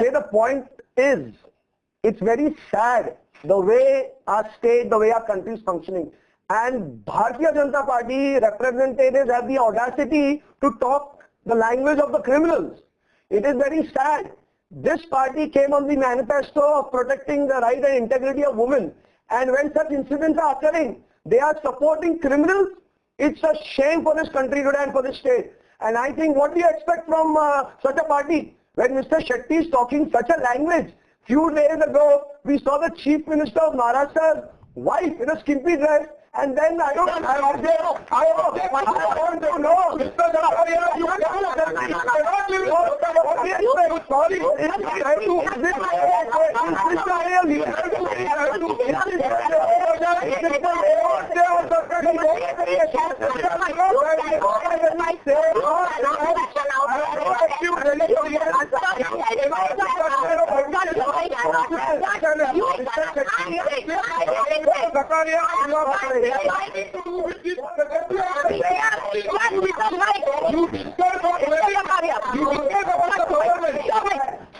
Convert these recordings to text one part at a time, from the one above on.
say the point is, it's very sad the way our state, the way our country is functioning. And Bharatiya Janata Party representatives have the audacity to talk the language of the criminals. It is very sad. This party came on the manifesto of protecting the right and integrity of women. And when such incidents are occurring, they are supporting criminals. It's a shame for this country today and for this state. And I think what do you expect from such a party? When Mr. Shetty is talking such a language, few days ago, we saw the Chief Minister of Maharashtra's wife in a skimpy dress, and then I want to know. Mr. Zakaria, you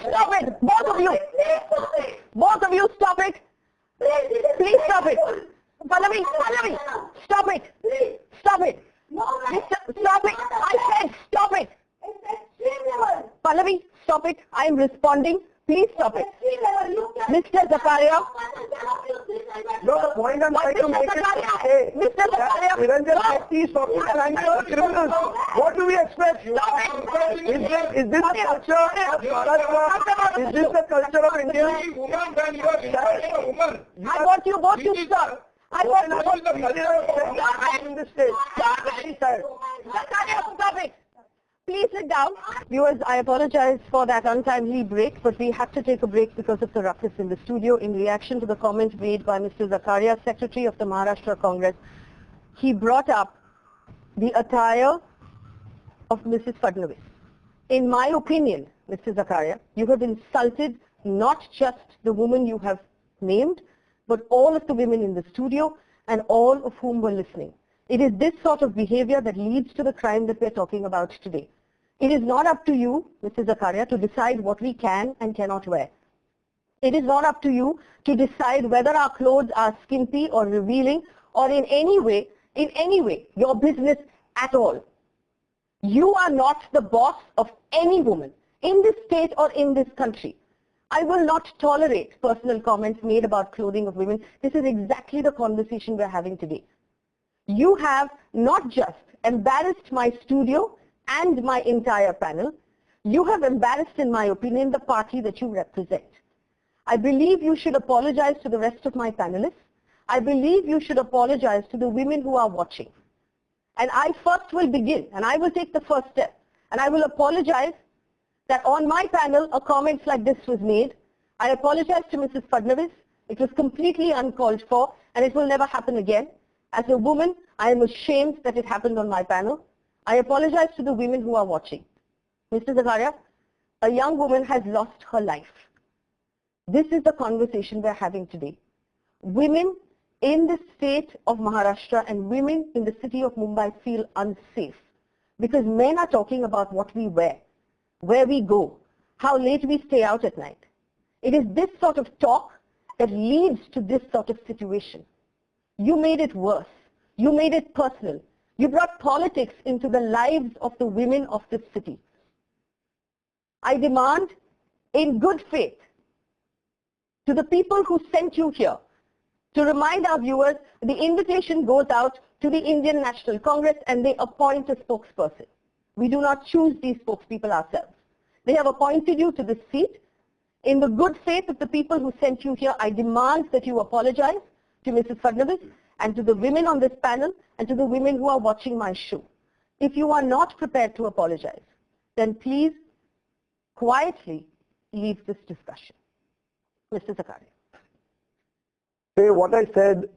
Stop it! Both of you, stop it! Please stop it! Pallavi, stop it! Stop it! Stop it! I said stop it! Pallavi, stop it! I am responding. Please stop it. Mr. Zakaria. No, the point I'm trying to make is, Mr. Zakaria. even the Shetty is talking the language of criminals. What do we expect? Is this the culture of Maharashtra? Is this the culture of India? I want you both to stop. I want you both to stop. In this state. Zakaria, stop it. Please sit down. Viewers, I apologize for that untimely break, but we had to take a break because of the ruckus in the studio in reaction to the comment made by Mr. Zakaria, Secretary of the Maharashtra Congress. He brought up the attire of Mrs. Fadnavis. In my opinion, Mr. Zakaria, you have insulted not just the woman you have named, but all of the women in the studio and all of whom were listening. It is this sort of behavior that leads to the crime that we're talking about today. It is not up to you, Mr. Zakaria, to decide what we can and cannot wear. It is not up to you to decide whether our clothes are skimpy or revealing or in any way, your business at all. You are not the boss of any woman in this state or in this country. I will not tolerate personal comments made about clothing of women. This is exactly the conversation we're having today. You have not just embarrassed my studio and my entire panel, you have embarrassed, in my opinion, the party that you represent. I believe you should apologize to the rest of my panelists. I believe you should apologize to the women who are watching. And I first will begin, and I will take the first step, and I will apologize that on my panel a comment like this was made. I apologize to Mrs. Fadnavis. It was completely uncalled for, and it will never happen again. As a woman, I am ashamed that it happened on my panel. I apologize to the women who are watching. Mr. Zakaria, a young woman has lost her life. This is the conversation we're having today. Women in the state of Maharashtra and women in the city of Mumbai feel unsafe because men are talking about what we wear, where we go, how late we stay out at night. It is this sort of talk that leads to this sort of situation. You made it worse. You made it personal. You brought politics into the lives of the women of this city. I demand, in good faith, to the people who sent you here, to remind our viewers, the invitation goes out to the Indian National Congress and they appoint a spokesperson. We do not choose these spokespeople ourselves. They have appointed you to this seat. In the good faith of the people who sent you here, I demand that you apologize to Mrs. Fadnavis and to the women on this panel and to the women who are watching my show. If you are not prepared to apologize, then please quietly leave this discussion. Mr. Zakaria. What I said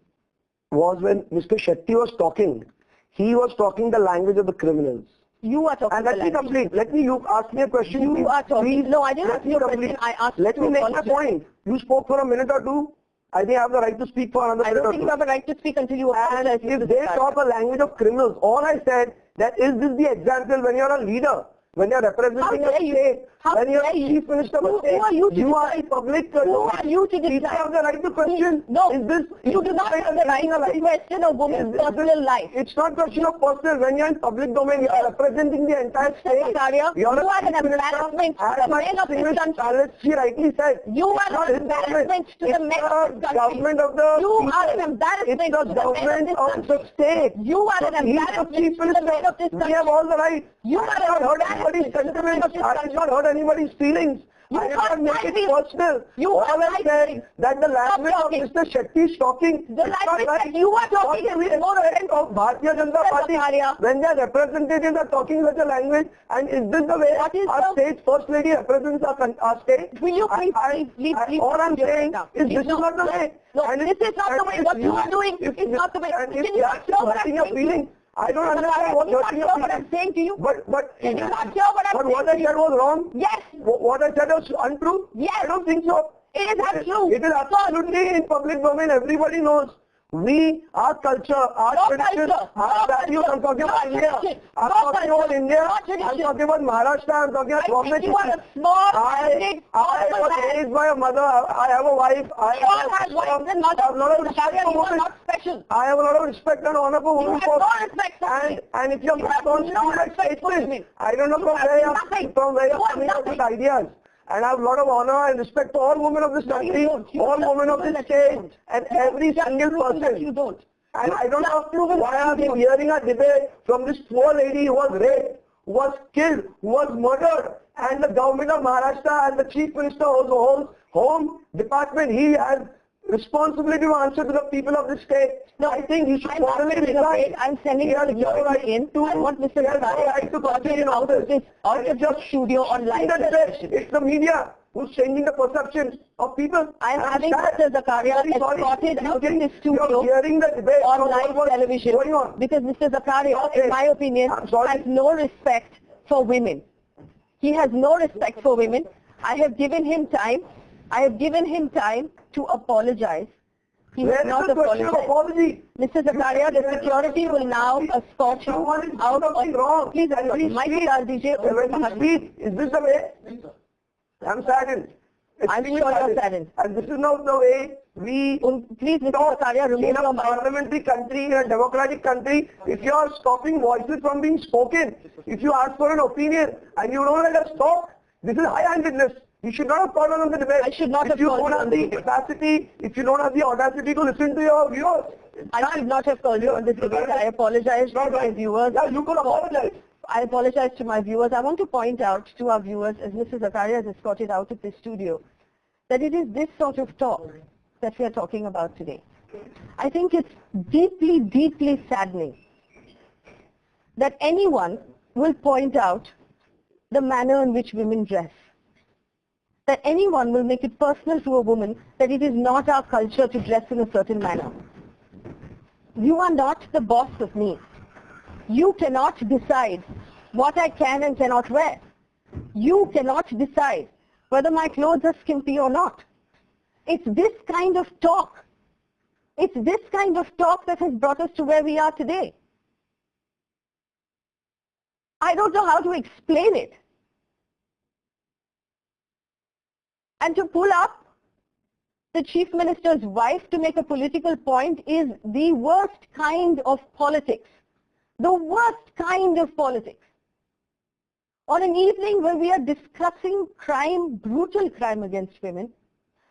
was when Mr. Shetty was talking, he was talking the language of the criminals. You are talking. And let me complete. You ask me a question. You are talking. Please. No, I didn't ask you a question. I asked Let me make my point. You spoke for a minute or two. I think I have the right to speak for another minute or two. I don't think you have a right to speak until you apologize. And if they talk a language of criminals, all I said that is this the example when you're a leader. when you're representing a state, when you're chief minister of a state, you are a public person. Who are you to decide? People have the right to question. No, is this, you do not have the right to question a woman's personal life. It's not question of personal. When you're in public domain, you are representing the entire state. You are an embarrassment to the men of this country. She rightly said. You are an embarrassment to the men of this country. Government of the You are an embarrassment to the men of this country. State. You are an embarrassment to the men of this country. We have all the right. You I are have not an hurt anybody's sentiments. I have not hurt anybody's feelings. I have not make it personal. All I'm saying that the language of Mr. Shetty is shocking. The language that you are talking is more of Bharatiya Janata Party. When their representatives are talking such a language, and is this the way our state first lady represents our state? Will you please all I'm saying is this is not the way. No, this is not the way. What you are doing is not the way. And if you are hurting your feelings, I don't understand what hurting your feelings. What I'm saying to you. But Can you not hear what I'm saying? what I said was wrong? Yes. What I said was untrue? Yes. I don't think so. It is untrue. It is absolutely in public domain. Everybody knows. Our culture, our tradition, our values. I'm talking about India. I'm talking about India. I'm talking about Maharashtra. I'm talking about Bombay. You are a small, I was raised by a mother. I have a wife. I have a lot of respect for women. I have a lot of respect and honor for women. And if you're responsible like statesmen, I don't know from where you're coming up with ideas. And I have a lot of honor and respect for all women of this country, all women of this state, and every single person. You don't. And I don't know why I've been hearing a debate from this poor lady who was raped, who was killed, who was murdered, and the government of Maharashtra and the chief minister of the home department, he has responsibility to answer to the people of the state. No, I think he should formally resign. I'm sending you in to what Mr. Zakaria to continue out of this. Out of your studio on live television. It's the media who's changing the perception of people. I'm having Mr. Zakaria escorted out of this studio hearing the debate on live television because Mr. Zakaria, in my opinion, has no respect for women. He has no respect for women. I have given him time. I have given him time to apologize. He has not apologized. Mr. Zakaria, the security will now escort you out of... Please, Michael Ardiche, is this the way? I'm saddened. I'm sure you're saddened. And this is not the way we... Please, Mr. Zakaria, remove in a parliamentary country, in a democratic country, if you are stopping voices from being spoken, if you ask for an opinion and you don't let us talk, this is high-handedness. You should not have called on the debate. I should not have called on. If you called don't have the capacity, if you don't have the audacity to listen to your viewers. I should not have called you on this debate. I apologize to my viewers. Yeah, you could apologize. I apologize to my viewers. I want to point out to our viewers, as Mr. Zakaria has escorted out of this studio, that it is this sort of talk that we are talking about today. I think it's deeply, deeply saddening that anyone will point out the manner in which women dress. That anyone will make it personal to a woman that it is not our culture to dress in a certain manner. You are not the boss of me. You cannot decide what I can and cannot wear. You cannot decide whether my clothes are skimpy or not. It's this kind of talk. It's this kind of talk that has brought us to where we are today. I don't know how to explain it. And to pull up the chief minister's wife to make a political point is the worst kind of politics. The worst kind of politics. On an evening when we are discussing crime, brutal crime against women,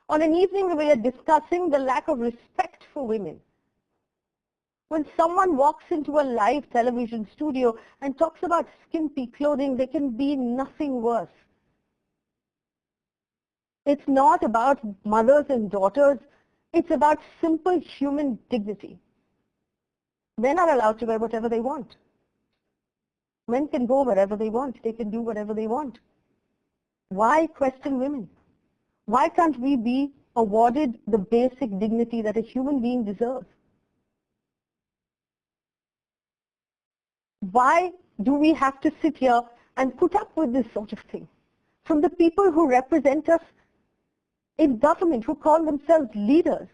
on an evening when we are discussing the lack of respect for women, when someone walks into a live television studio and talks about skimpy clothing, there can be nothing worse. It's not about mothers and daughters. It's about simple human dignity. Men are allowed to wear whatever they want. Men can go wherever they want. They can do whatever they want. Why question women? Why can't we be awarded the basic dignity that a human being deserves? Why do we have to sit here and put up with this sort of thing? From the people who represent us in government, who call themselves leaders,